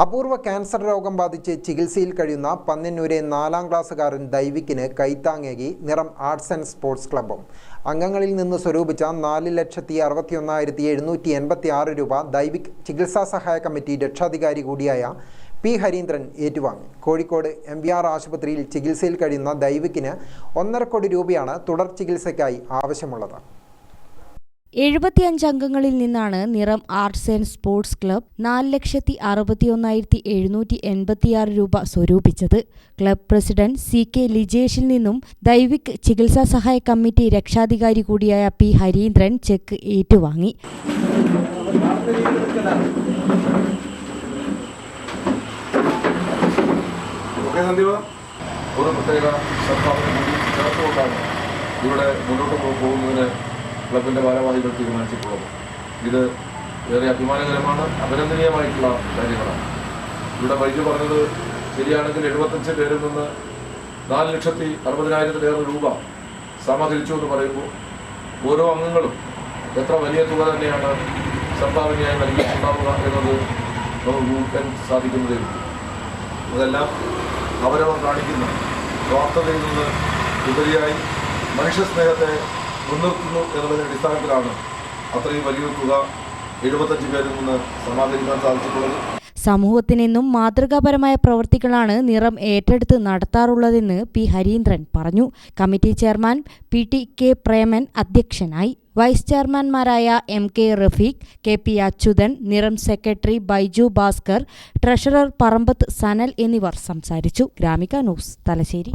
അപൂർവ ക്യാൻസർ രോഗം ബാധിച്ച് ചികിത്സയിൽ കഴിയുന്ന പന്ന്യന്നൂരെ 4ാം ക്ലാസ്സുകാരൻ ദൈവിക്കിന് കൈത്താങ്ങേകി നിറം ആർട്സ് ആൻഡ് സ്പോർട്സ് ക്ലബ്ബും. അംഗങ്ങളിൽ നിന്ന് സ്വരൂപിച്ച 4,61,786 രൂപ ദൈവിക് ചികിത്സാ സഹായ കമ്മിറ്റി രക്ഷാധികാരി കൂടിയായ പി ഹരീന്ദ്രൻ ഏറ്റുവാങ്ങി. കോഴിക്കോട് MVR ആശുപത്രിയിൽ ചികിത്സയിൽ കഴിയുന്ന ദൈവിക്കിന് 1.5 കോടി രൂപയാണ് തുടർ ചികിത്സയ്ക്കായി ആവശ്യമുള്ളത്. 75 അംഗങ്ങളിൽ നിന്നാണ് നിറം ആർട്സ് ആൻഡ് സ്പോർട്സ് ക്ലബ്ബ് 4,61,786 രൂപ സ്വരൂപിച്ചത്. ക്ലബ്ബ് പ്രസിഡന്റ് CK ലിജേഷിൽ നിന്നും ദൈവിക് ചികിത്സാ സഹായ കമ്മിറ്റി രക്ഷാധികാരി കൂടിയായ പി ഹരീന്ദ്രൻ ചെക്ക് ഏറ്റുവാങ്ങി. ഇവിടെ മുന്നോട്ട് പോകുന്നതിന് ക്ലബിൻ്റെ ഭാരവാഹികൾ തീരുമാനിച്ചിട്ടുള്ളത്. ഇത് ഏറെ അഭിമാനകരമാണ്, അഭിനന്ദനീയമായിട്ടുള്ള കാര്യങ്ങളാണ്. ഇവിടെ വൈദ്യു പറഞ്ഞത് ശരിയാണെങ്കിൽ 75 പേരിൽ നിന്ന് 4,60,000 രൂപ സമാഹരിച്ചു എന്ന് പറയുമ്പോൾ ഓരോ അംഗങ്ങളും എത്ര വലിയ തുക തന്നെയാണ് സംഭാവനയായി നൽകിയിട്ടുണ്ടാവുക എന്നത് നമുക്ക് ഊഹിക്കാൻ സാധിക്കുന്നതേ ഉള്ളൂ. അതെല്ലാം അവരവർ കാണിക്കുന്ന സ്വാർത്ഥതയിൽ നിന്ന് ഉപരിയായി മനുഷ്യസ്നേഹത്തെ മുൻനിർത്തുന്നു എന്നതിൻ്റെ അടിസ്ഥാനത്തിലാണ് അത്രയും വലിയ തുക 75 പേരിൽ നിന്ന് സമാഹരിക്കാൻ സാധിച്ചിട്ടുള്ളത്. സമൂഹത്തിനെന്നും മാതൃകാപരമായ പ്രവൃത്തികളാണ് നിറം ഏറ്റെടുത്ത് നടത്താറുള്ളതെന്ന് പി ഹരീന്ദ്രൻ പറഞ്ഞു. Committee chairman PT.K. പ്രേമൻ അധ്യക്ഷനായി. വൈസ് ചെയർമാൻമാരായ MK Rafeeq, KP Achuthan, Niram secretary Baiju Bhaskar, treasurer Parambath Sanal എന്നിവർ സംസാരിച്ചു. ഗ്രാമിക ന്യൂസ്, തലശ്ശേരി.